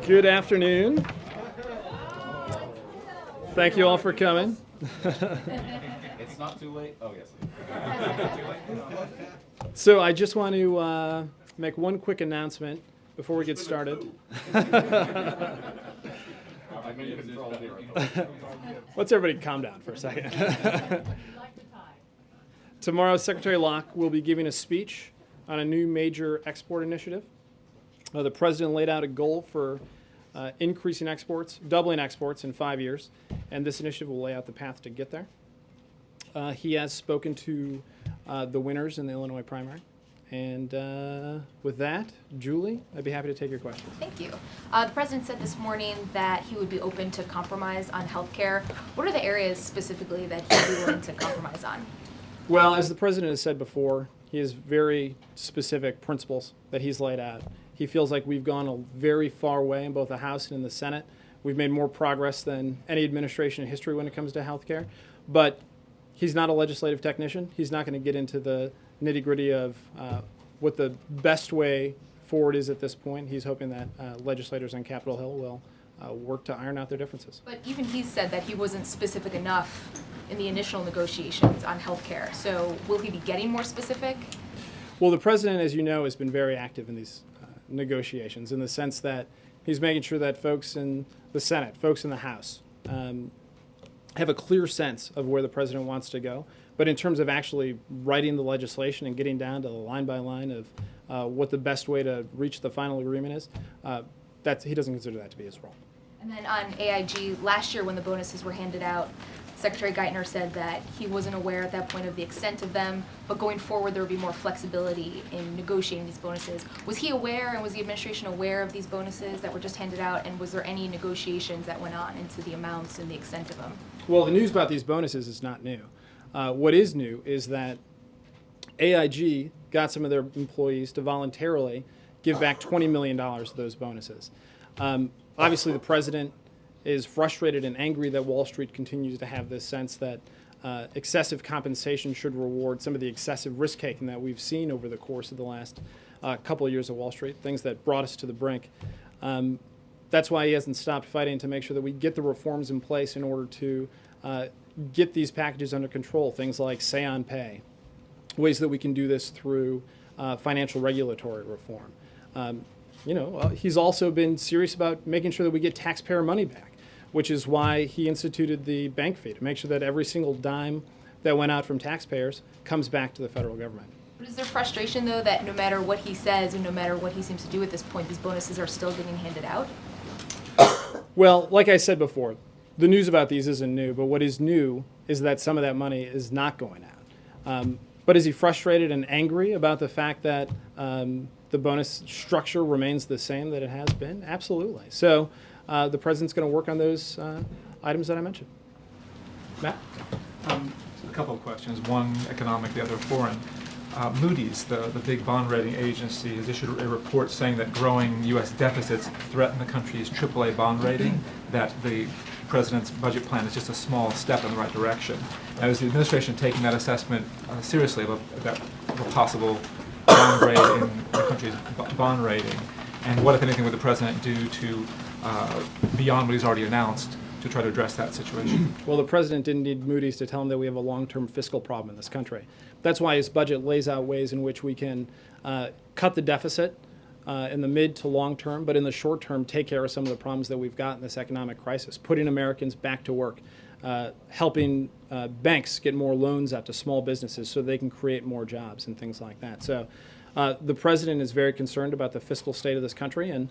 Good afternoon. Thank you all for coming. It's not too late. Oh, yes. So I just want to make one quick announcement before we get started. Let's everybody calm down for a second. Tomorrow, Secretary Locke will be giving a speech on a new major export initiative. The president laid out a goal for increasing exports, doubling exports in 5 years, and this initiative will lay out the path to get there. He has spoken to the winners in the Illinois primary. And with that, Julie, I'd be happy to take your questions. Thank you. The president said this morning that he would be open to compromise on health care. What are the areas specifically that he'd be willing to compromise on? Well, as the president has said before, he has very specific principles that he's laid out. He feels like we've gone a very far way in both the House and in the Senate. We've made more progress than any administration in history when it comes to health care. But he's not a legislative technician. He's not going to get into the nitty-gritty of what the best way forward is at this point. He's hoping that legislators on Capitol Hill will work to iron out their differences. But even he said that he wasn't specific enough in the initial negotiations on health care. So will he be getting more specific? Well, the president, as you know, has been very active in these negotiations in the sense that he's making sure that folks in the Senate, folks in the House, have a clear sense of where the president wants to go. But in terms of actually writing the legislation and getting down to the line by line of what the best way to reach the final agreement is, he doesn't consider that to be his role. And then on AIG, last year when the bonuses were handed out, Secretary Geithner said that he wasn't aware at that point of the extent of them, but going forward there would be more flexibility in negotiating these bonuses. Was he aware and was the administration aware of these bonuses that were just handed out, and was there any negotiations that went on into the amounts and the extent of them? Well, the news about these bonuses is not new. What is new is that AIG got some of their employees to voluntarily give back $20 million of those bonuses. Obviously, the president is frustrated and angry that Wall Street continues to have this sense that excessive compensation should reward some of the excessive risk-taking that we've seen over the course of the last couple of years of Wall Street, things that brought us to the brink. That's why he hasn't stopped fighting to make sure that we get the reforms in place in order to get these packages under control, things like say-on pay, ways that we can do this through financial regulatory reform. He's also been serious about making sure that we get taxpayer money back, which is why he instituted the bank fee, to make sure that every single dime that went out from taxpayers comes back to the federal government. But is there frustration, though, that no matter what he says and no matter what he seems to do at this point, these bonuses are still getting handed out? Well, like I said before, the news about these isn't new, but what is new is that some of that money is not going out. But is he frustrated and angry about the fact that the bonus structure remains the same that it has been? Absolutely. So the president's going to work on those items that I mentioned. Matt? A couple of questions, one economic, the other foreign. Moody's, the big bond rating agency, has issued a report saying that growing U.S. deficits threaten the country's AAA bond rating, that the president's budget plan is just a small step in the right direction. Now, is the administration taking that assessment seriously about a possible downgrade in the country's bond rating? And what, if anything, would the president do to, beyond what he's already announced, to try to address that situation? Well, the president didn't need Moody's to tell him that we have a long-term fiscal problem in this country. That's why his budget lays out ways in which we can cut the deficit in the mid to long term, but in the short term, take care of some of the problems that we've got in this economic crisis, putting Americans back to work, helping banks get more loans out to small businesses so they can create more jobs and things like that. So the president is very concerned about the fiscal state of this country, and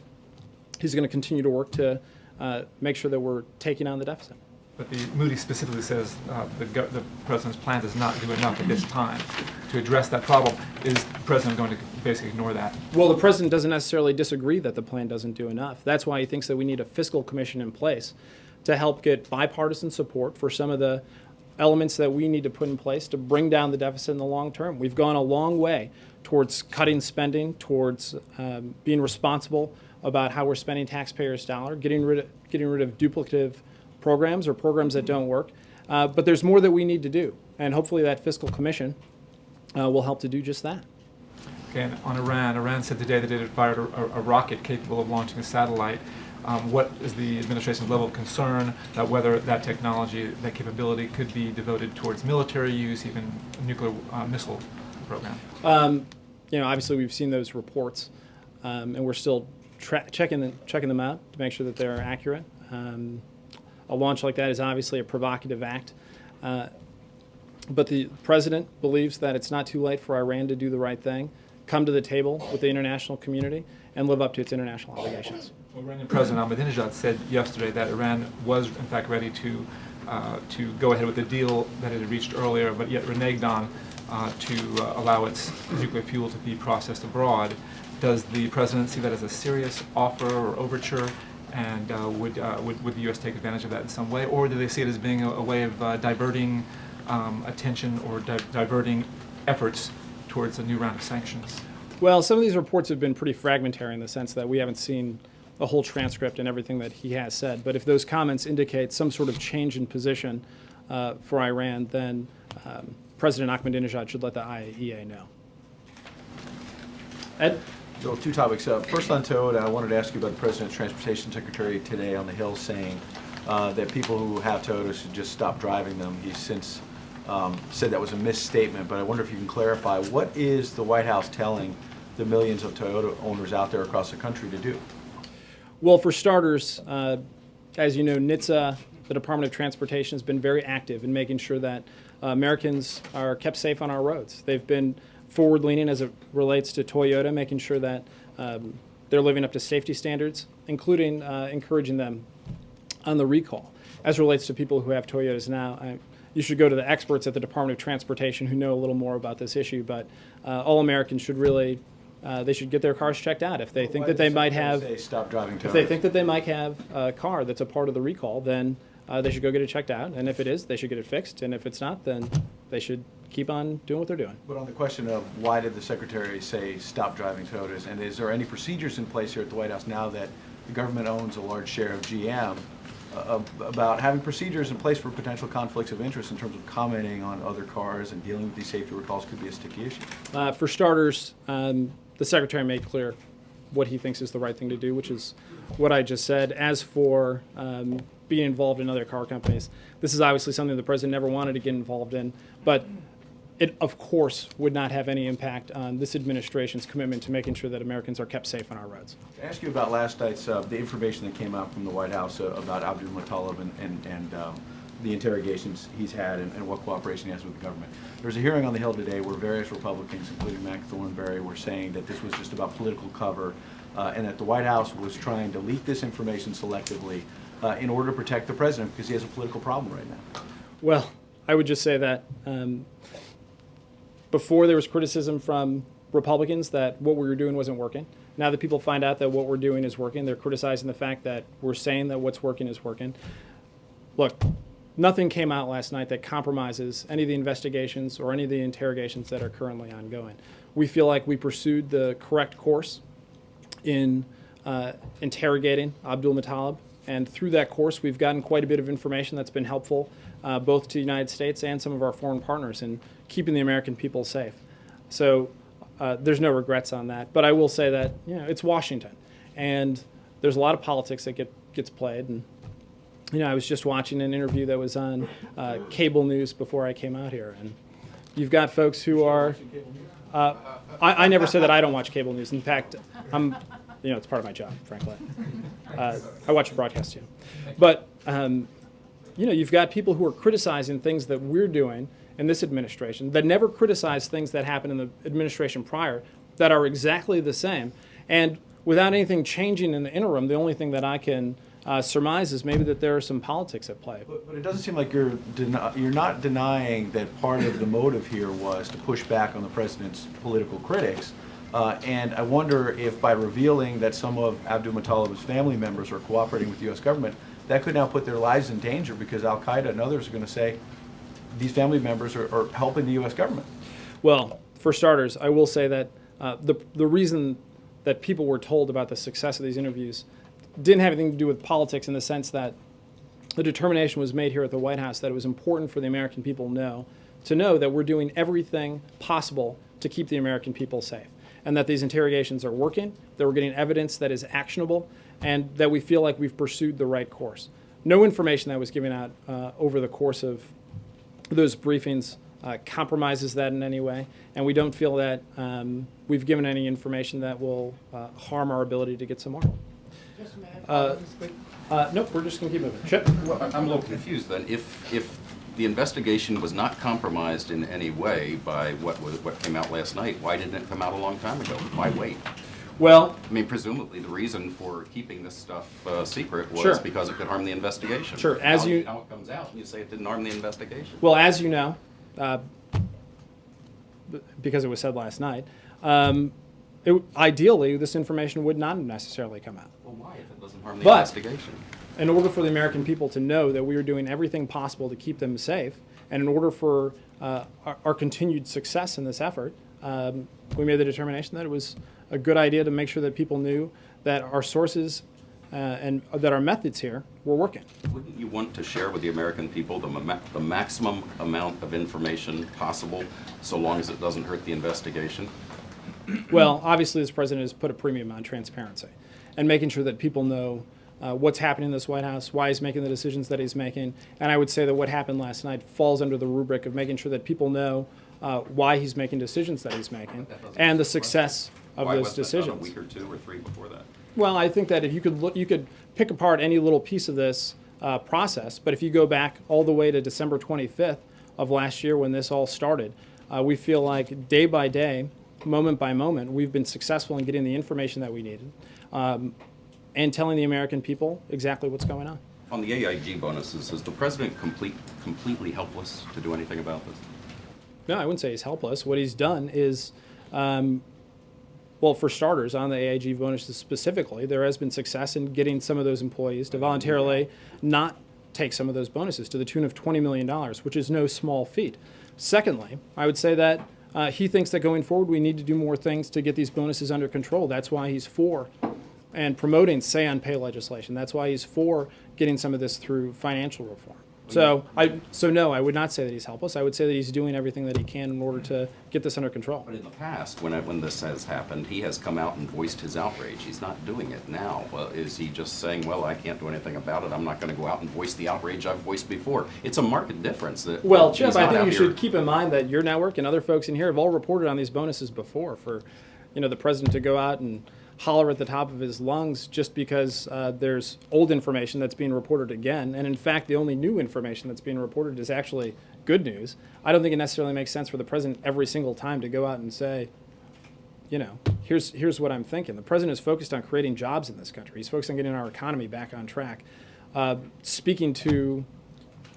he's going to continue to work to make sure that we're taking on the deficit. But the Moody's specifically says the president's plan does not do enough at this time to address that problem. Is the president going to basically ignore that? Well, the president doesn't necessarily disagree that the plan doesn't do enough. That's why he thinks that we need a fiscal commission in place to help get bipartisan support for some of the elements that we need to put in place to bring down the deficit in the long term. We've gone a long way towards cutting spending, towards being responsible about how we're spending taxpayers' dollar, getting rid of duplicative programs or programs that don't work. But there's more that we need to do, and hopefully that fiscal commission will help to do just that. Okay, and on Iran said today that it had fired a rocket capable of launching a satellite. What is the administration's level of concern about whether that technology, that capability could be devoted towards military use, even a nuclear missile program? Obviously we've seen those reports, and we're still checking them out to make sure that they're accurate. A launch like that is obviously a provocative act, but the president believes that it's not too late for Iran to do the right thing, come to the table with the international community, and live up to its international obligations. Well, Iranian President Ahmadinejad said yesterday that Iran was, in fact, ready to go ahead with the deal that it had reached earlier, but yet reneged on to allow its nuclear fuel to be processed abroad. Does the president see that as a serious offer or overture, and would the U.S. take advantage of that in some way, or do they see it as being a way of diverting attention or diverting efforts towards a new round of sanctions? Well, some of these reports have been pretty fragmentary in the sense that we haven't seen a whole transcript and everything that he has said. But if those comments indicate some sort of change in position for Iran, then President Ahmadinejad should let the IAEA know. Ed? So, two topics. First on Toyota, I wanted to ask you about the President's Transportation Secretary today on the Hill saying that people who have Toyotas should just stop driving them. He's since said that was a misstatement, but I wonder if you can clarify, what is the White House telling the millions of Toyota owners out there across the country to do? Well, for starters, as you know, NHTSA, the Department of Transportation, has been very active in making sure that Americans are kept safe on our roads. They've been forward-leaning as it relates to Toyota, making sure that they're living up to safety standards, including encouraging them on the recall. As it relates to people who have Toyotas now, you should go to the experts at the Department of Transportation who know a little more about this issue, but all Americans should really they should get their cars checked out. If they think that they might have, stop driving Toyotas? If they think that they might have a car that's a part of the recall, then they should go get it checked out. And if it is, they should get it fixed. And if it's not, then they should keep on doing what they're doing. But on the question of why did the Secretary say stop driving Toyotas, and is there any procedures in place here at the White House now that the government owns a large share of GM about having procedures in place for potential conflicts of interest in terms of commenting on other cars and dealing with these safety recalls could be a sticky issue? For starters, the Secretary made clear what he thinks is the right thing to do, which is what I just said. As for being involved in other car companies, this is obviously something the President never wanted to get involved in, but it, of course, would not have any impact on this administration's commitment to making sure that Americans are kept safe on our roads. To ask you about last night's, the information that came out from the White House about Abdul Muttalib and the interrogations he's had and what cooperation he has with the government. There's a hearing on the Hill today where various Republicans, including Mac Thornberry, were saying that this was just about political cover and that the White House was trying to leak this information selectively in order to protect the president because he has a political problem right now. Well, I would just say that before there was criticism from Republicans that what we were doing wasn't working. Now that people find out that what we're doing is working, they're criticizing the fact that we're saying that what's working is working. Look, nothing came out last night that compromises any of the investigations or any of the interrogations that are currently ongoing. We feel like we pursued the correct course in interrogating Abdul Muttalib, and through that course we've gotten quite a bit of information that's been helpful both to the United States and some of our foreign partners in keeping the American people safe. So there's no regrets on that. But I will say that it's Washington, and there's a lot of politics that gets played. And I was just watching an interview that was on cable news before I came out here, and you've got folks who are. I never said that I don't watch cable news. In fact, it's part of my job, frankly. I watch the broadcast too, but you've got people who are criticizing things that we're doing in this administration that never criticize things that happened in the administration prior that are exactly the same, and without anything changing in the interim, the only thing that I can surmise is maybe that there are some politics at play. But it doesn't seem like you're not denying that part of the motive here was to push back on the president's political critics. And I wonder if by revealing that some of Abdul Muttalib's family members are cooperating with the U.S. government, that could now put their lives in danger because Al-Qaeda and others are going to say these family members are helping the U.S. government. Well, for starters, I will say that the reason that people were told about the success of these interviews didn't have anything to do with politics in the sense that the determination was made here at the White House that it was important for the American people to know that we're doing everything possible to keep the American people safe. and that these interrogations are working, that we're getting evidence that is actionable, and that we feel like we've pursued the right course. No information that was given out over the course of those briefings compromises that in any way, and we don't feel that we've given any information that will harm our ability to get some more. Nope, we're just going to keep moving. Chip? Well, I'm a little confused then. If the investigation was not compromised in any way by what came out last night, why didn't it come out a long time ago? Why wait? Well, I mean, presumably the reason for keeping this stuff secret was Sure. because it could harm the investigation. Sure, Now it comes out and you say it didn't harm the investigation. well, as you know, because it was said last night, ideally this information would not necessarily come out. Well, why if it doesn't harm the But- investigation? In order for the American people to know that we are doing everything possible to keep them safe, and in order for our continued success in this effort, we made the determination that it was a good idea to make sure that people knew that our sources and that our methods here were working. Wouldn't you want to share with the American people the maximum amount of information possible, so long as it doesn't hurt the investigation? Well, obviously, this president has put a premium on transparency and making sure that people know what's happening in this White House, why he's making the decisions that he's making. And I would say that what happened last night falls under the rubric of making sure that people know why he's making decisions that he's making and the success of Why those wasn't that done decisions. a week or 2 or 3 before that? Well, I think that if you could look, you could pick apart any little piece of this process, but if you go back all the way to December 25th of last year when this all started, we feel like day by day, moment by moment, we've been successful in getting the information that we needed and telling the American people exactly what's going on. On the AIG bonuses, is the president completely helpless to do anything about this? No, I wouldn't say he's helpless. What he's done is, well, for starters, on the AIG bonuses specifically, there has been success in getting some of those employees to voluntarily not take some of those bonuses to the tune of $20 million, which is no small feat. Secondly, I would say that he thinks that going forward we need to do more things to get these bonuses under control. That's why he's for and promoting say-on-pay legislation. That's why he's for getting some of this through financial reform. So no, I would not say that he's helpless. I would say that he's doing everything that he can in order to get this under control. But in the past, when this has happened, he has come out and voiced his outrage. He's not doing it now. Well, is he just saying, well, I can't do anything about it. I'm not going to go out and voice the outrage I've voiced before. It's a marked difference. That Well, he's Chip, I not think out you here- should keep in mind that your network and other folks in here have all reported on these bonuses before. For, the president to go out and holler at the top of his lungs just because there's old information that's being reported again, and in fact, the only new information that's being reported is actually good news. I don't think it necessarily makes sense for the president every single time to go out and say, here's what I'm thinking. The president is focused on creating jobs in this country. He's focused on getting our economy back on track. Speaking to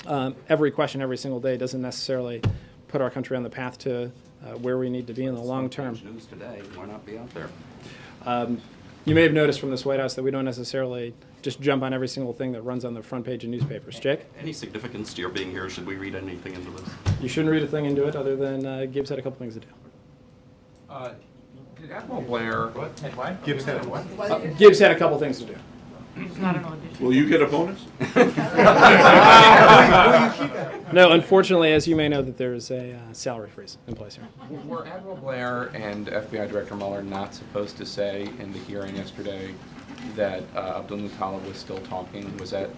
every question every single day doesn't necessarily put our country on the path to where we need to be in the long term. News today, why not be out there? You may have noticed from this White House that we don't necessarily just jump on every single thing that runs on the front page of newspapers. Jake? Any significance to your being here? Should we read anything into this? You shouldn't read a thing into it other than Gibbs had a couple things to do. Did Admiral Blair? Gibbs had what? Gibbs had a couple things to do. Will you get a bonus? No, unfortunately, as you may know, that there's a salary freeze in place here. Were Admiral Blair and FBI Director Mueller not supposed to say in the hearing yesterday that Abdul Muttalib was still talking? Was that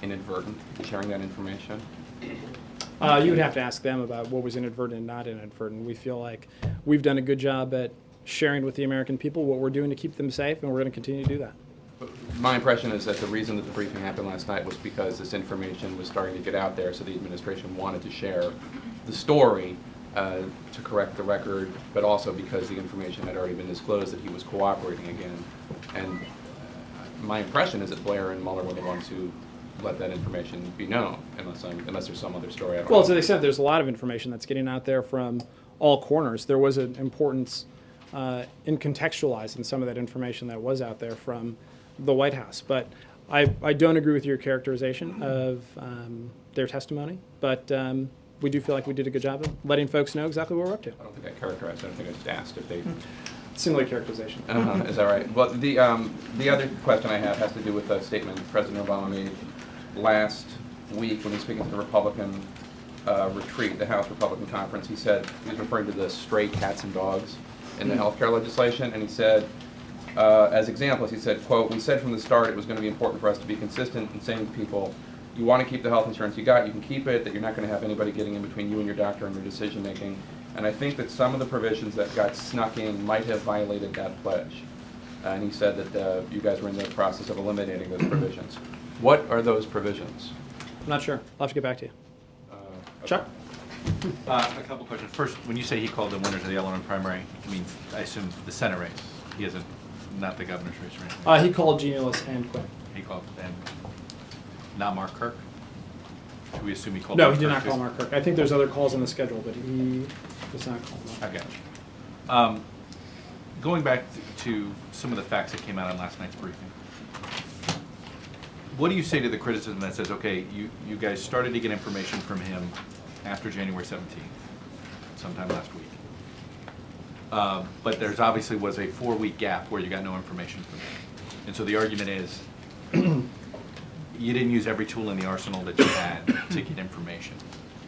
inadvertent, sharing that information? You would have to ask them about what was inadvertent and not inadvertent. We feel like we've done a good job at sharing with the American people what we're doing to keep them safe, and we're going to continue to do that. My impression is that the reason that the briefing happened last night was because this information was starting to get out there, so the administration wanted to share the story to correct the record, but also because the information had already been disclosed that he was cooperating again. And my impression is that Blair and Mueller were the ones who let that information be known, unless there's some other story. I don't Well, know. to the extent there's a lot of information that's getting out there from all corners, there was an importance in contextualizing some of that information that was out there from the White House. But I don't agree with your characterization of their testimony, but we do feel like we did a good job of letting folks know exactly what we're up to. I don't think I characterized it. I don't think I just asked if they... Similar characterization. Is that right? Well, the other question I have has to do with a statement President Obama made last week when he was speaking to the Republican retreat, the House Republican Conference. He said, he was referring to the stray cats and dogs in the healthcare legislation, and he said, as examples, he said, quote, "We said from the start it was going to be important for us to be consistent in saying to people, you want to keep the health insurance you got, you can keep it, that you're not going to have anybody getting in between you and your doctor and your decision making. And I think that some of the provisions that got snuck in might have violated that pledge." And he said that you guys were in the process of eliminating those provisions. What are those provisions? I'm not sure. I'll have to get back to you. Chuck? A couple questions. First, when you say he called the winners of the Illinois primary, I mean, I assume the Senate race. He isn't, not the governor's race, right? He called Giannis and Quinn. He called, and not Mark Kirk? Should we assume he called No, Mark he did Kirk not call too? Mark Kirk. I think there's other calls on the schedule, but he does not call I Mark. got you. Going back to some of the facts that came out on last night's briefing, what do you say to the criticism that says, okay, you guys started to get information from him after January 17th, sometime last week, but there's obviously was a 4-week gap where you got no information from him. And so the argument is you didn't use every tool in the arsenal that you had to get information.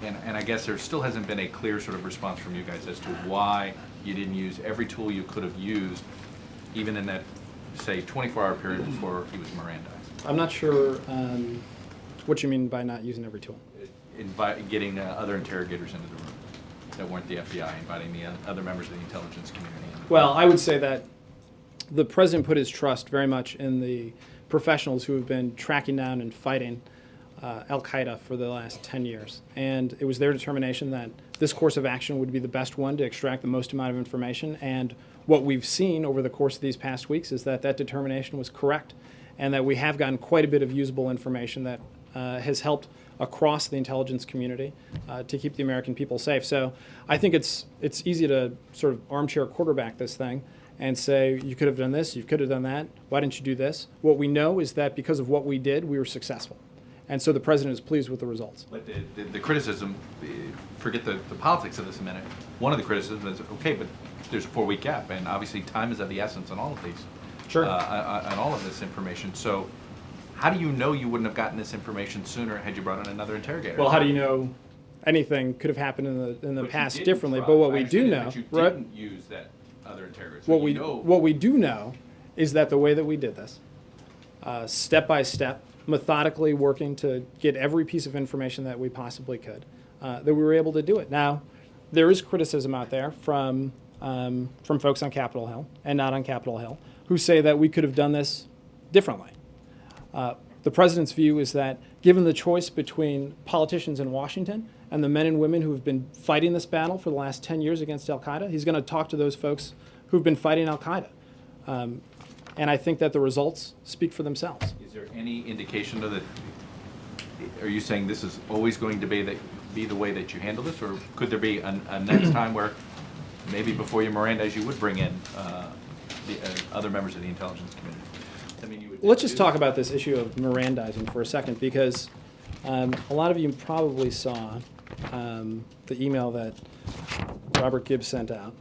And I guess there still hasn't been a clear sort of response from you guys as to why you didn't use every tool you could have used, even in that, say, 24-hour period before he was Mirandized. I'm not sure what you mean by not using every tool. Getting other interrogators into the room that weren't the FBI, inviting the other members of the intelligence community. Well, I would say that the president put his trust very much in the professionals who have been tracking down and fighting Al-Qaeda for the last 10 years. And it was their determination that this course of action would be the best one to extract the most amount of information. And what we've seen over the course of these past weeks is that that determination was correct, and that we have gotten quite a bit of usable information that has helped across the intelligence community to keep the American people safe. So I think it's easy to sort of armchair quarterback this thing and say, you could have done this, you could have done that, why didn't you do this? What we know is that because of what we did, we were successful. And so the president is pleased with the results. But the criticism, forget the politics of this a minute, one of the criticisms is, okay, but there's a 4-week gap, and obviously time is of the essence on all of these. Sure. On all of this information. So how do you know you wouldn't have gotten this information sooner had you brought in another interrogator? Well, how do you know anything could have happened in the But you past didn't differently? try. But what I we do understand know, that, but you right? didn't use that other interrogator. So What we do know is that the way that we did this, step by step, methodically working to get every piece of information that we possibly could, that we were able to do it. Now, there is criticism out there from folks on Capitol Hill and not on Capitol Hill who say that we could have done this differently. The president's view is that given the choice between politicians in Washington and the men and women who have been fighting this battle for the last 10 years against Al-Qaeda, he's going to talk to those folks who've been fighting Al-Qaeda. And I think that the results speak for themselves. Is there any indication of that? Are you saying this is always going to be the way that you handle this, or could there be a next time where maybe before you Mirandize you would bring in the other members of the intelligence community? I mean, you would. Let's just talk about this issue of Mirandizing for a second, because a lot of you probably saw the email that Robert Gibbs sent out.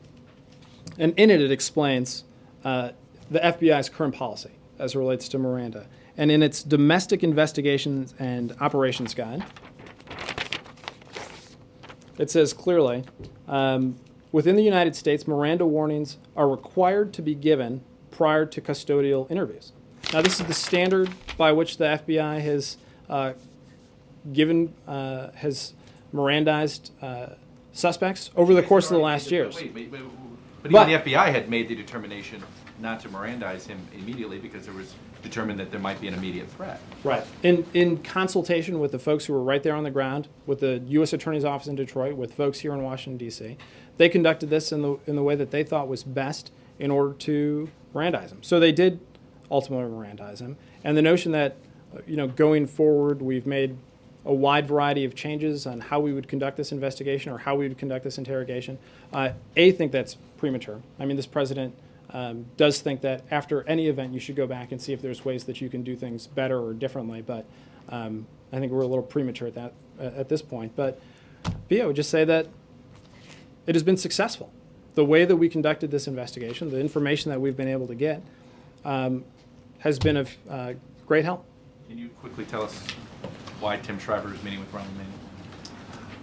And in it, it explains the FBI's current policy as it relates to Miranda. And in its Domestic Investigations and Operations Guide, it says clearly, within the United States, Miranda warnings are required to be given prior to custodial interviews. Now, this is the standard by which the FBI has has Mirandized suspects over the course of the last years. But even the FBI had made the determination not to Mirandize him immediately because it was determined that there might be an immediate threat. Right. In consultation with the folks who were right there on the ground, with the U.S. Attorney's Office in Detroit, with folks here in Washington, D.C., they conducted this in the way that they thought was best in order to Mirandize him. So they did ultimately Mirandize him. And the notion that, going forward, we've made a wide variety of changes on how we would conduct this investigation or how we would conduct this interrogation, I think that's premature. I mean, this president does think that after any event, you should go back and see if there's ways that you can do things better or differently. But I think we're a little premature at this point. But I would just say that it has been successful. The way that we conducted this investigation, the information that we've been able to get, has been of great help. Can you quickly tell us why Tim Shriver is meeting with Ronald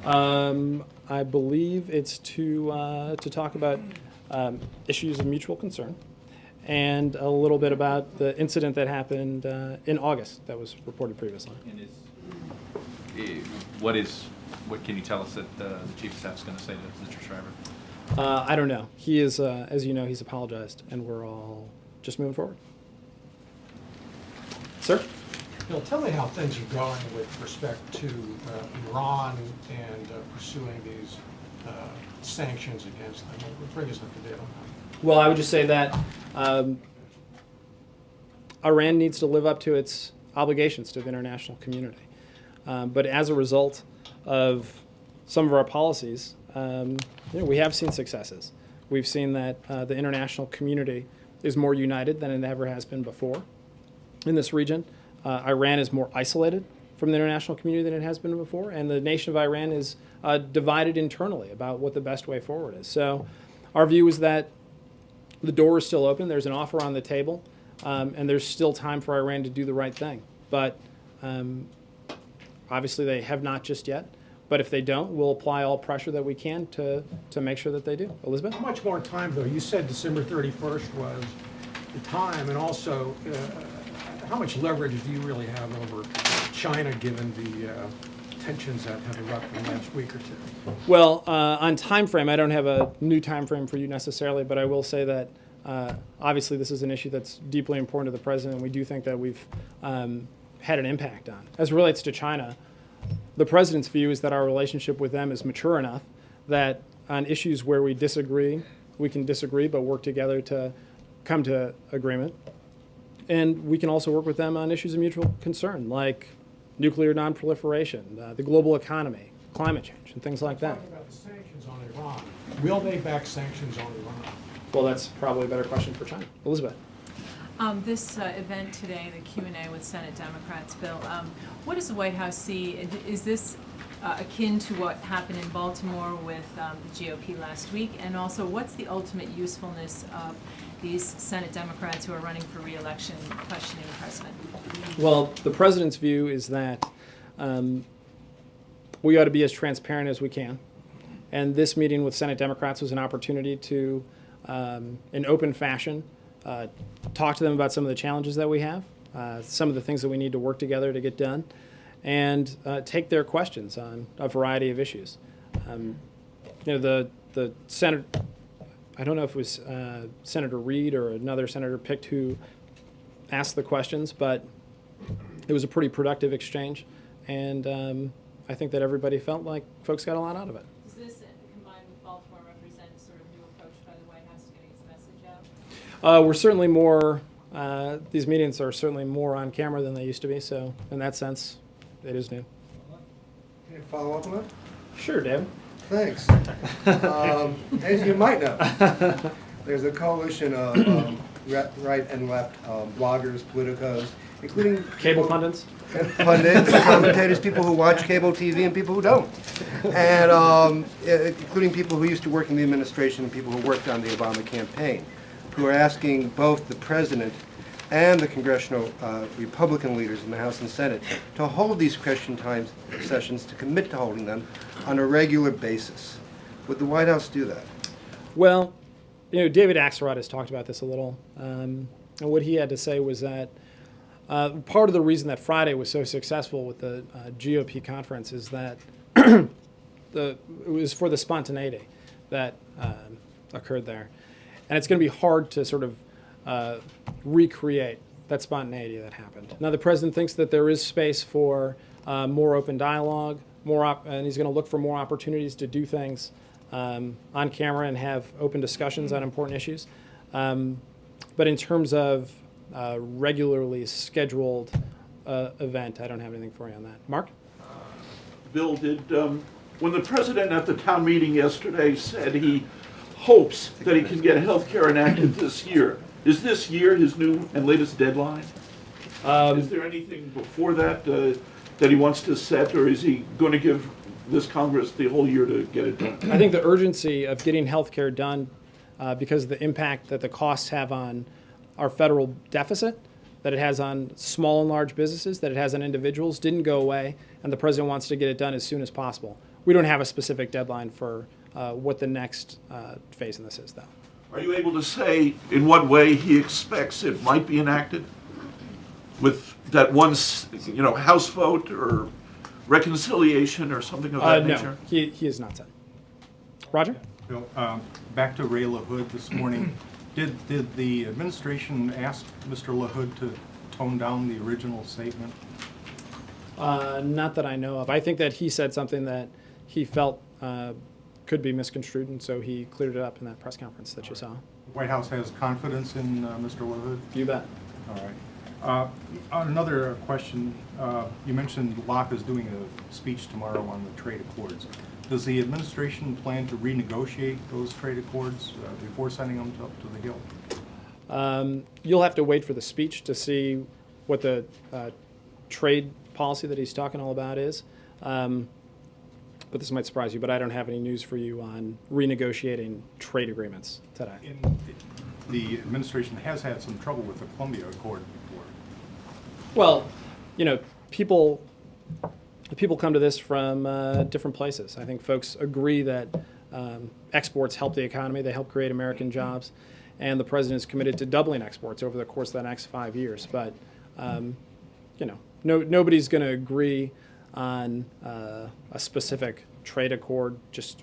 Manning? I believe it's to talk about issues of mutual concern, and a little bit about the incident that happened in August that was reported previously. And what can you tell us that the Chief of Staff is going to say to Mr. Shriver? I don't know. He is, as you know, he's apologized, and we're all just moving forward. Sir? Bill, tell me how things are going with respect to Iran and pursuing these sanctions against them. Bring us up to date on that. Well, I would just say that Iran needs to live up to its obligations to the international community. But as a result of some of our policies, we have seen successes. We've seen that the international community is more united than it ever has been before in this region. Iran is more isolated from the international community than it has been before, and the nation of Iran is divided internally about what the best way forward is. So our view is that the door is still open. There's an offer on the table, and there's still time for Iran to do the right thing. But obviously they have not just yet. But if they don't, we'll apply all pressure that we can to make sure that they do. Elizabeth? How much more time, though? You said December 31st was the time, and also how much leverage do you really have over China given the tensions that have erupted in the last week or two? Well, on time frame, I don't have a new time frame for you necessarily, but I will say that obviously this is an issue that's deeply important to the president, and we do think that we've had an impact on. As it relates to China, the president's view is that our relationship with them is mature enough that on issues where we disagree, we can disagree but work together to come to agreement. And we can also work with them on issues of mutual concern, like nuclear nonproliferation, the global economy, climate change, and things like that. Talking about the sanctions on Iran, will they back sanctions on Iran? Well, that's probably a better question for China. Elizabeth. This event today, the Q&A with Senate Democrats, Bill, what does the White House see? Is this akin to what happened in Baltimore with the GOP last week? And also, what's the ultimate usefulness of these Senate Democrats who are running for re-election questioning the president? Well, the president's view is that we ought to be as transparent as we can. And this meeting with Senate Democrats was an opportunity to, in open fashion, talk to them about some of the challenges that we have, some of the things that we need to work together to get done, and take their questions on a variety of issues. The Senate, I don't know if it was Senator Reid or another senator picked who asked the questions, but it was a pretty productive exchange, and I think that everybody felt like folks got a lot out of it. Does this, combined with Baltimore, represent a sort of new approach by the White House to getting its message out? We're certainly more, these meetings are certainly more on camera than they used to be, so in that sense, it is new. Can you follow up on that? Sure, Dave. Thanks. As you might know, there's a coalition of right and left bloggers, politicos, including Cable pundits? Pundits, commentators, people who watch cable TV and people who don't. And including people who used to work in the administration and people who worked on the Obama campaign, who are asking both the president and the congressional Republican leaders in the House and Senate to hold these question time sessions, to commit to holding them on a regular basis. Would the White House do that? Well, David Axelrod has talked about this a little, and what he had to say was that part of the reason that Friday was so successful with the GOP conference is that it was for the spontaneity that occurred there. And it's going to be hard to sort of recreate that spontaneity that happened. Now, the president thinks that there is space for more open dialogue, and he's going to look for more opportunities to do things on camera and have open discussions on important issues. But in terms of regularly scheduled event, I don't have anything for you on that. Mark? Bill, when the president at the town meeting yesterday said he hopes that he can get health care enacted this year, is this year his new and latest deadline? Is there anything before that that he wants to set, or is he going to give this Congress the whole year to get it done? I think the urgency of getting health care done because of the impact that the costs have on our federal deficit, that it has on small and large businesses, that it has on individuals, didn't go away, and the president wants to get it done as soon as possible. We don't have a specific deadline for what the next phase in this is, though. Are you able to say in what way he expects it might be enacted? With that one, House vote or reconciliation or something of that nature? No, he is not said. Roger? Bill, back to Ray LaHood this morning. Did the administration ask Mr. LaHood to tone down the original statement? Not that I know of. I think that he said something that he felt could be misconstrued, and so he cleared it up in that press conference that you saw. The White House has confidence in Mr. LaHood? You bet. All right. Another question. You mentioned Locke is doing a speech tomorrow on the trade accords. Does the administration plan to renegotiate those trade accords before sending them up to the Hill? You'll have to wait for the speech to see what the trade policy that he's talking all about is. But this might surprise you, but I don't have any news for you on renegotiating trade agreements today. The administration has had some trouble with the Columbia Accord before. Well, people come to this from different places. I think folks agree that exports help the economy, they help create American jobs, and the president is committed to doubling exports over the course of the next 5 years. But nobody's going to agree on a specific trade accord just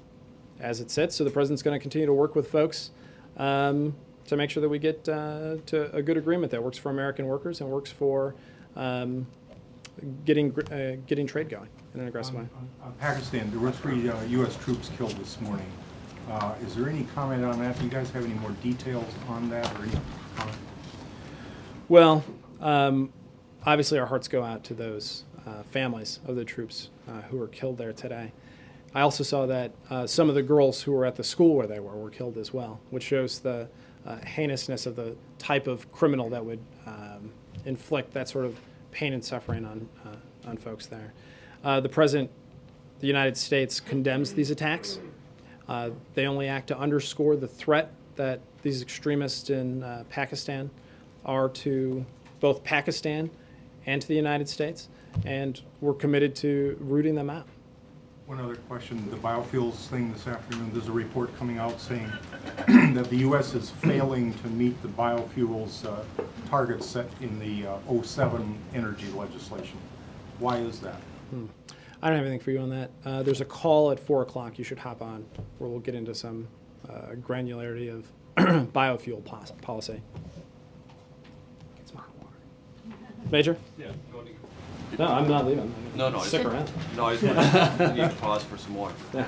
as it sits. So the president's going to continue to work with folks to make sure that we get to a good agreement that works for American workers and works for getting trade going in an aggressive way. On Pakistan, there were 3 U.S. troops killed this morning. Is there any comment on that? Do you guys have any more details on that or any comment? Well, obviously our hearts go out to those families of the troops who were killed there today. I also saw that some of the girls who were at the school where they were killed as well, which shows the heinousness of the type of criminal that would inflict that sort of pain and suffering on folks there. The President of the United States condemns these attacks. They only act to underscore the threat that these extremists in Pakistan are to both Pakistan and to the United States, and we're committed to rooting them out. One other question, the biofuels thing this afternoon, there's a report coming out saying that the U.S. is failing to meet the biofuels targets set in the 07 energy legislation. Why is that? I don't have anything for you on that. There's a call at 4 o'clock you should hop on where we'll get into some granularity of biofuel policy. Major? Yeah. No, I'm not leaving. No. Stick around. No, I just want to need to pause for some more. Yeah.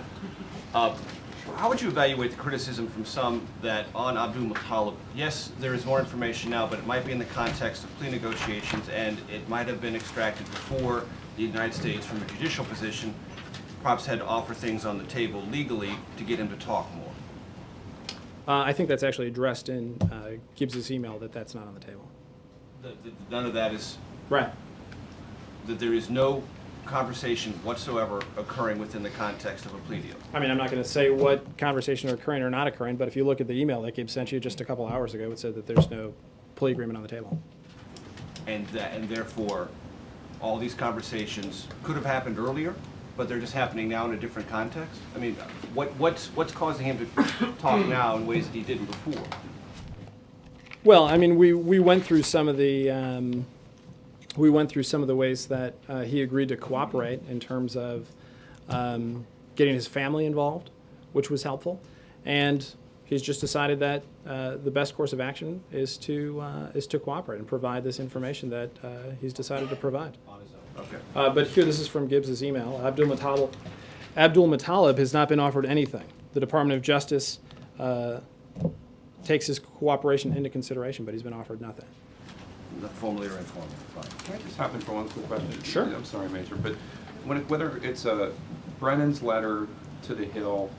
How would you evaluate the criticism from some that on Abdul Muttalib, yes, there is more information now, but it might be in the context of plea negotiations, and it might have been extracted before the United States, from a judicial position, perhaps had to offer things on the table legally to get him to talk more? I think that's actually addressed in Gibbs's email that that's not on the table. None of that is... Right. That there is no conversation whatsoever occurring within the context of a plea deal. I mean, I'm not going to say what conversations are occurring or not occurring, but if you look at the email that Gibbs sent you just a couple hours ago, it said that there's no plea agreement on the table. And therefore, all these conversations could have happened earlier, but they're just happening now in a different context? I mean, what's causing him to talk now in ways that he didn't before? Well, I mean, we went through some of the ways that he agreed to cooperate in terms of getting his family involved, which was helpful, and he's just decided that the best course of action is to cooperate and provide this information that he's decided to provide. Okay. But here, this is from Gibbs's email. Abdul Muttalib has not been offered anything. The Department of Justice takes his cooperation into consideration, but he's been offered nothing. Not formally or informally. Fine. Can I just hop in for one quick question? Sure. I'm sorry, Major, but whether it's Brennan's letter to the Hill,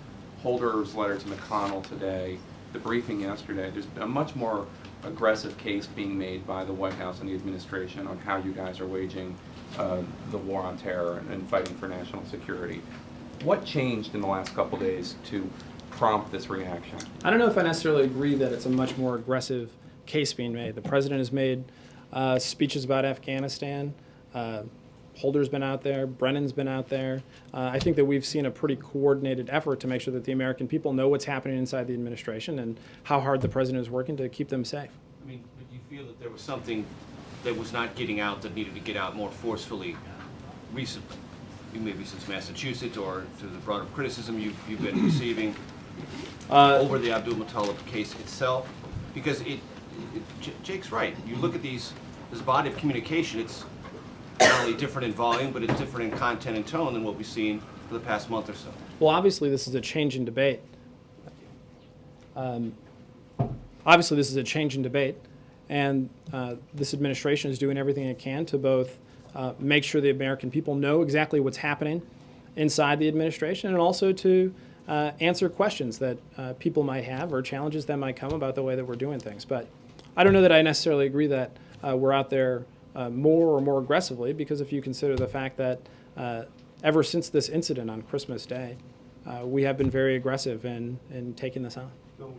Holder's letter to McConnell today, the briefing yesterday, there's a much more aggressive case being made by the White House and the administration on how you guys are waging the war on terror and fighting for national security. What changed in the last couple days to prompt this reaction? I don't know if I necessarily agree that it's a much more aggressive case being made. The president has made speeches about Afghanistan. Holder's been out there, Brennan's been out there. I think that we've seen a pretty coordinated effort to make sure that the American people know what's happening inside the administration and how hard the president is working to keep them safe. I mean, but you feel that there was something that was not getting out that needed to get out more forcefully recently? Maybe since Massachusetts or through the broader criticism you've been receiving over the Abdul Muttalib case itself? Because Jake's right. You look at this body of communication, it's not only different in volume, but it's different in content and tone than what we've seen for the past month or so. Well, obviously this is a change in debate. Obviously this is a change in debate, and this administration is doing everything it can to both make sure the American people know exactly what's happening inside the administration, and also to answer questions that people might have or challenges that might come about the way that we're doing things. But I don't know that I necessarily agree that we're out there more or more aggressively, because if you consider the fact that ever since this incident on Christmas Day, we have been very aggressive in taking this on. So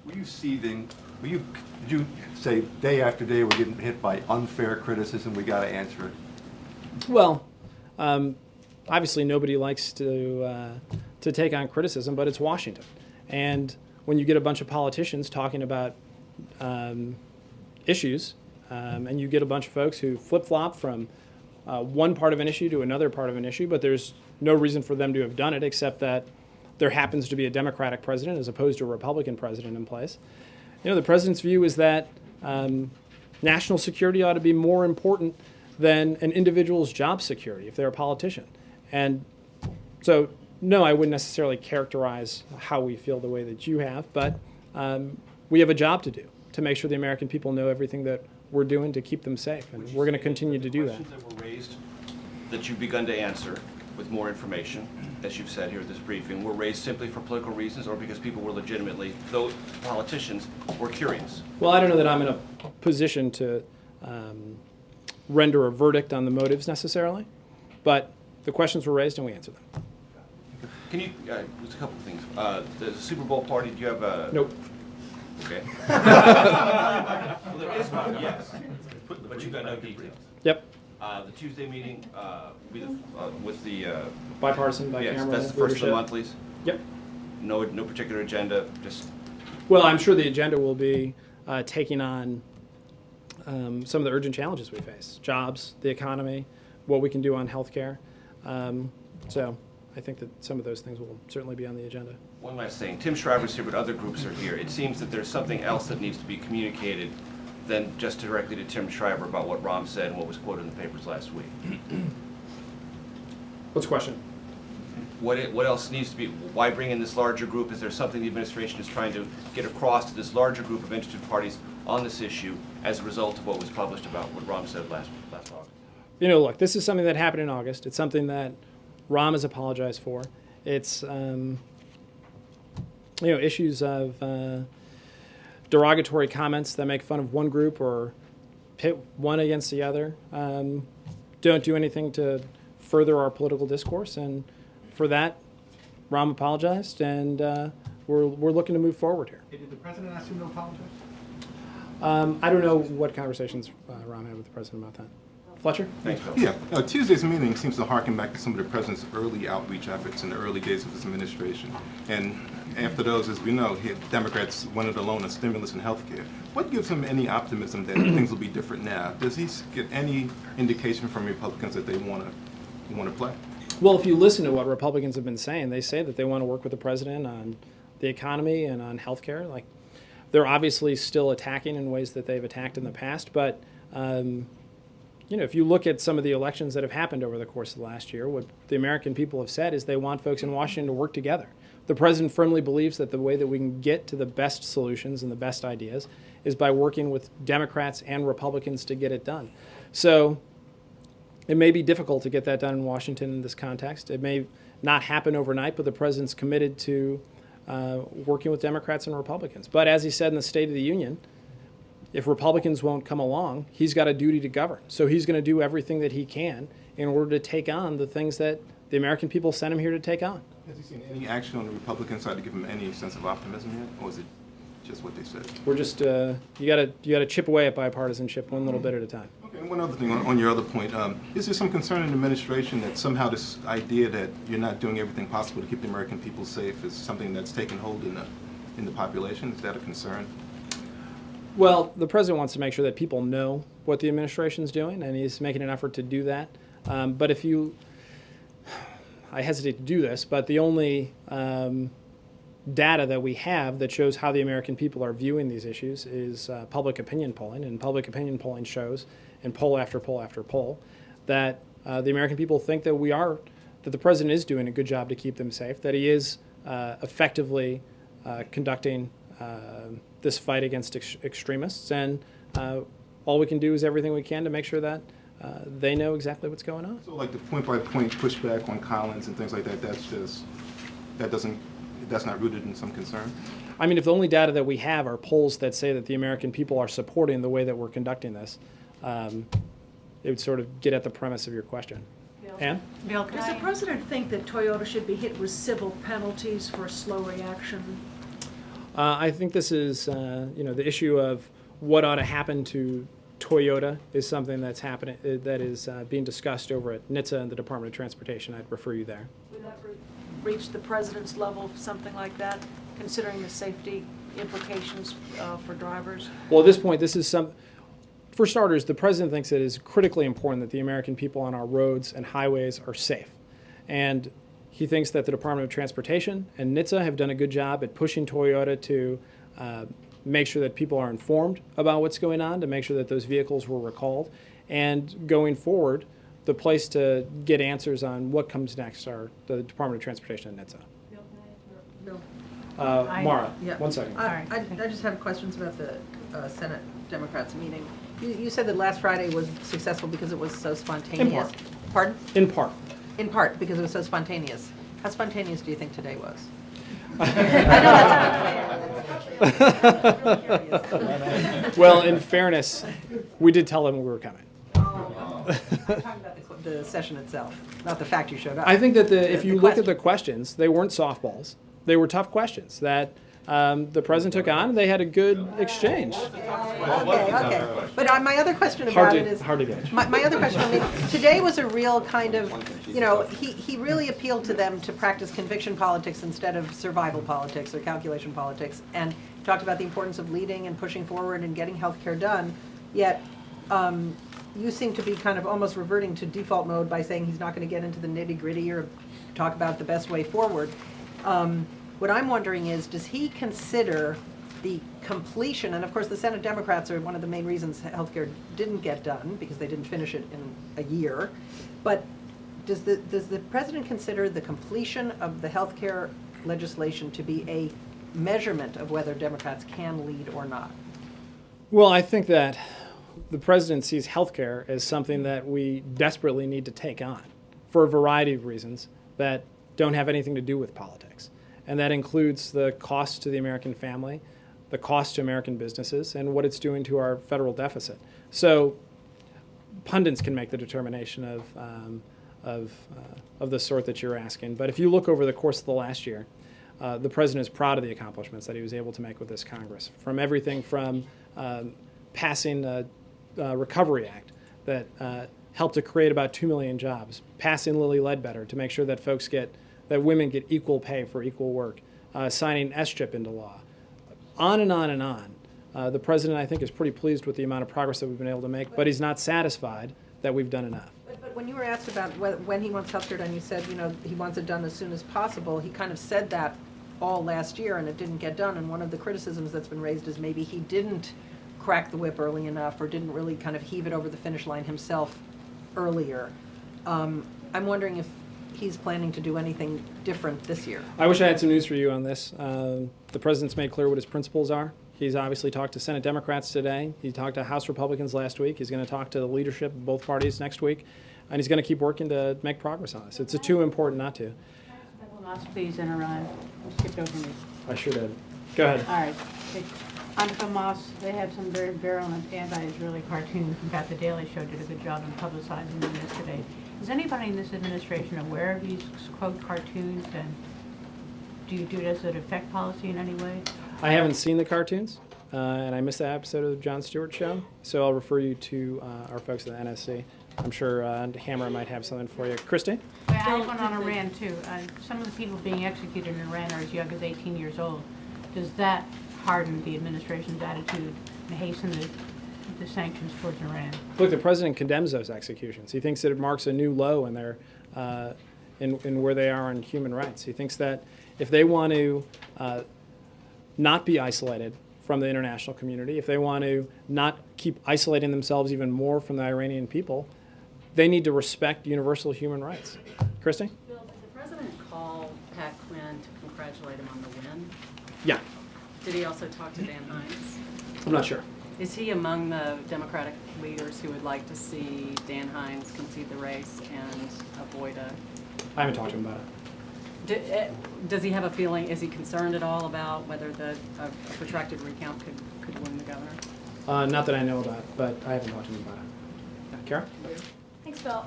were you seething, did you say day after day we're getting hit by unfair criticism, we got to answer it? Well, obviously nobody likes to take on criticism, but it's Washington. And when you get a bunch of politicians talking about issues, and you get a bunch of folks who flip-flop from one part of an issue to another part of an issue, but there's no reason for them to have done it except that there happens to be a Democratic president as opposed to a Republican president in place. You know, the president's view is that national security ought to be more important than an individual's job security if they're a politician. And so, no, I wouldn't necessarily characterize how we feel the way that you have, but we have a job to do to make sure the American people know everything that we're doing to keep them safe, and we're going to continue to do that. Questions that were raised that you've begun to answer with more information, as you've said here at this briefing, were raised simply for political reasons or because people were legitimately, though politicians, were curious? Well, I don't know that I'm in a position to render a verdict on the motives necessarily, but the questions were raised and we answered them. Can you, there's a couple of things. The Super Bowl party, do you have a? Nope. Okay. Well, there is one, yes, but you've got no details. Yep. The Tuesday meeting with the Bipartisan, bicameral yes, that's the first of the leadership. month, please. Yep. No particular agenda, just. Well, I'm sure the agenda will be taking on some of the urgent challenges we face: jobs, the economy, what we can do on healthcare. So I think that some of those things will certainly be on the agenda. One last thing. Tim Shriver's here, but other groups are here. It seems that there's something else that needs to be communicated than just directly to Tim Shriver about what Rahm said and what was quoted in the papers last week. What's the question? What else needs to be, why bring in this larger group? Is there something the administration is trying to get across to this larger group of interested parties on this issue as a result of what was published about what Rahm said last August? You know, look, this is something that happened in August. It's something that Rahm has apologized for. It's, issues of derogatory comments that make fun of one group or pit one against the other. Don't do anything to further our political discourse, and for that, Rahm apologized, and we're looking to move forward here. Did the president ask him to apologize? I don't know what conversations Rahm had with the president about that. Fletcher? Thanks, Bill. Yeah, Tuesday's meeting seems to harken back to some of the president's early outreach efforts in the early days of his administration. And after those, as we know, Democrats wanted alone a stimulus in health care. What gives him any optimism that things will be different now? Does he get any indication from Republicans that they want to play? Well, if you listen to what Republicans have been saying, they say that they want to work with the president on the economy and on health care. Like, they're obviously still attacking in ways that they've attacked in the past, but if you look at some of the elections that have happened over the course of the last year, what the American people have said is they want folks in Washington to work together. The president firmly believes that the way that we can get to the best solutions and the best ideas is by working with Democrats and Republicans to get it done. So it may be difficult to get that done in Washington in this context. It may not happen overnight, but the president's committed to working with Democrats and Republicans. But as he said in the State of the Union, if Republicans won't come along, he's got a duty to govern. So he's going to do everything that he can in order to take on the things that the American people sent him here to take on. Has he seen any action on the Republican side to give him any sense of optimism yet? Or is it just what they said? We're just you gotta chip away at bipartisanship one little bit at a time. Okay, and one other thing on your other point, is there some concern in the administration that somehow this idea that you're not doing everything possible to keep the American people safe is something that's taken hold in the population? Is that a concern? Well, the president wants to make sure that people know what the administration's doing, and he's making an effort to do that. But if you, I hesitate to do this, but the only data that we have that shows how the American people are viewing these issues is public opinion polling, and public opinion polling shows, in poll after poll after poll, that the American people think that that the president is doing a good job to keep them safe, that he is effectively conducting this fight against extremists, and all we can do is everything we can to make sure that they know exactly what's going on. So like the point-by-point pushback on Collins and things like that, that's not rooted in some concern? I mean, if the only data that we have are polls that say that the American people are supporting the way that we're conducting this, it would sort of get at the premise of your question. Ann? Bill, does the president think that Toyota should be hit with civil penalties for slow reaction? I think this is, the issue of what ought to happen to Toyota is something that's happening, that is being discussed over at NHTSA and the Department of Transportation. I'd refer you there. Would that reach the president's level, something like that, considering the safety implications for drivers? Well, at this point, for starters, the president thinks it is critically important that the American people on our roads and highways are safe. And he thinks that the Department of Transportation and NHTSA have done a good job at pushing Toyota to make sure that people are informed about what's going on, to make sure that those vehicles were recalled. And going forward, the place to get answers on what comes next are the Department of Transportation and NHTSA. Bill. Mara, Yeah. 1 second. I just have questions about the Senate Democrats meeting. You said that last Friday was successful because it was so spontaneous. In part. Pardon? In part. In part, because it was so spontaneous. How spontaneous do you think today was? Well, in fairness, we did tell them we were coming. I'm talking about the session itself, not the fact you showed up. I think that if you look at the questions, they weren't softballs. They were tough questions that the president took on. They had a good exchange. Okay. But my other question about it is hard to gauge. My other question, today was a real kind of, he really appealed to them to practice conviction politics instead of survival politics or calculation politics, and talked about the importance of leading and pushing forward and getting health care done. Yet, you seem to be kind of almost reverting to default mode by saying he's not going to get into the nitty-gritty or talk about the best way forward. What I'm wondering is, does he consider the completion, and of course the Senate Democrats are one of the main reasons healthcare didn't get done, because they didn't finish it in a year, but does the president consider the completion of the healthcare legislation to be a measurement of whether Democrats can lead or not? Well, I think that the president sees healthcare as something that we desperately need to take on for a variety of reasons that don't have anything to do with politics. And that includes the cost to the American family, the cost to American businesses, and what it's doing to our federal deficit. So pundits can make the determination of the sort that you're asking. But if you look over the course of the last year, the president is proud of the accomplishments that he was able to make with this Congress, from everything from passing the Recovery Act that helped to create about 2 million jobs, passing Lilly Ledbetter to make sure that women get equal pay for equal work, signing S-chip into law, on and on and on. The president, I think, is pretty pleased with the amount of progress that we've been able to make, but he's not satisfied that we've done enough. But when you were asked about when he wants healthcare done, you said, he wants it done as soon as possible. He kind of said that all last year, and it didn't get done. And one of the criticisms that's been raised is maybe he didn't crack the whip early enough, or didn't really kind of heave it over the finish line himself earlier. I'm wondering if he's planning to do anything different this year. I wish I had some news for you on this. The president's made clear what his principles are. He's obviously talked to Senate Democrats today. He talked to House Republicans last week. He's going to talk to the leadership of both parties next week. And he's going to keep working to make progress on this. It's too important not to. Please, and you skipped over me. I sure did. Go ahead. All right. On Hamas, they have some very virulent anti-Israeli cartoons. In fact, the Daily Show did a good job in publicizing them yesterday. Is anybody in this administration aware of these, quote, cartoons? And does it affect policy in any way? I haven't seen the cartoons, and I missed that episode of the Jon Stewart show, so I'll refer you to our folks at the NSC. I'm sure Hammer might have something for you. Christy? I have one on Iran, too. Some of the people being executed in Iran are as young as 18 years old. Does that harden the administration's attitude and hasten the sanctions towards Iran? Look, the president condemns those executions. He thinks that it marks a new low in their in where they are on human rights. He thinks that if they want to not be isolated from the international community, if they want to not keep isolating themselves even more from the Iranian people, they need to respect universal human rights. Christy? Bill, did the president call Pat Quinn to congratulate him on the win? Yeah. Did he also talk to Dan Hines? I'm not sure. Is he among the Democratic leaders who would like to see Dan Hines concede the race and avoid a... I haven't talked to him about it. Does he have a feeling, is he concerned at all about whether a protracted recount could win the governor? Not that I know about, but I haven't talked to him about it. Kara? Thanks, Bill.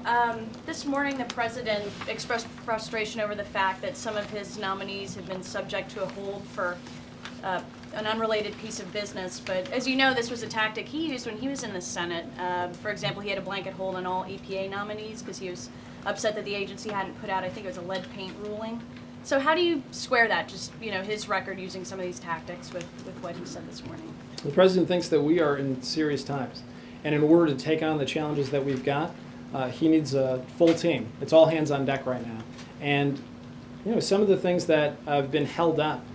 This morning, the president expressed frustration over the fact that some of his nominees have been subject to a hold for an unrelated piece of business. But as you know, this was a tactic he used when he was in the Senate. For example, he had a blanket hold on all EPA nominees because he was upset that the agency hadn't put out, I think it was a lead paint ruling. So how do you square that, just his record using some of these tactics with what he said this morning? The president thinks that we are in serious times. And in order to take on the challenges that we've got, he needs a full team. It's all hands on deck right now. And some of the things that have been held up,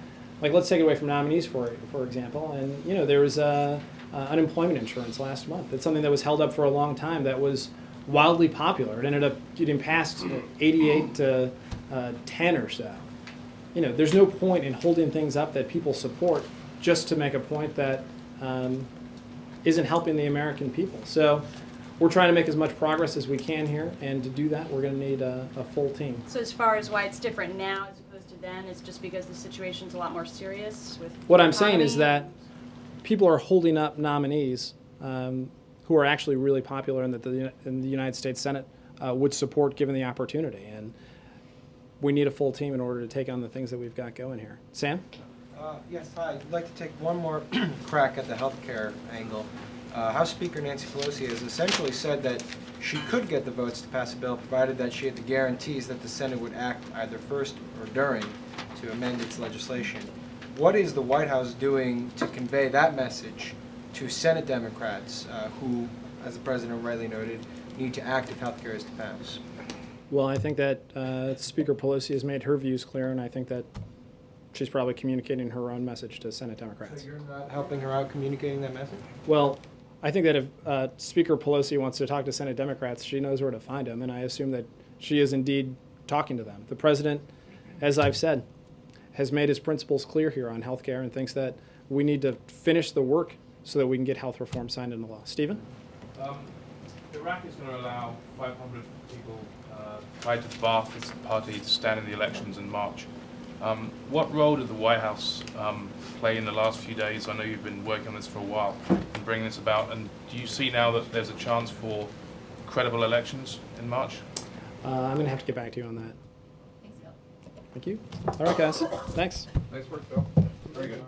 like let's take it away from nominees, for example. And there was unemployment insurance last month. That's something that was held up for a long time that was wildly popular. It ended up getting passed 88 to 10 or so. There's no point in holding things up that people support just to make a point that isn't helping the American people. So we're trying to make as much progress as we can here, and to do that, we're going to need a full team. So as far as why it's different now as opposed to then, it's just because the situation's a lot more serious with What I'm saying is that people are holding up nominees who are actually really popular and that in the United States Senate would support given the opportunity. And we need a full team in order to take on the things that we've got going here. Sam? Yes, hi. I'd like to take one more crack at the healthcare angle. House Speaker Nancy Pelosi has essentially said that she could get the votes to pass a bill provided that she had the guarantees that the Senate would act either first or during to amend its legislation. What is the White House doing to convey that message to Senate Democrats who, as the President rightly noted, need to act if healthcare is to pass? Well, I think that Speaker Pelosi has made her views clear, and I think that she's probably communicating her own message to Senate Democrats. So you're not helping her out communicating that message? Well, I think that if Speaker Pelosi wants to talk to Senate Democrats, she knows where to find them, and I assume that she is indeed talking to them. The President, as I've said, has made his principles clear here on health care and thinks that we need to finish the work so that we can get health reform signed into law. Stephen? Iraq is going to allow 500 people tied to the Ba'athist Party to stand in the elections in March. What role did the White House play in the last few days? I know you've been working on this for a while and bringing this about. And do you see now that there's a chance for credible elections in March? I'm going to have to get back to you on that. Thank you. All right, guys. Thanks. Nice work, Bill. Very good.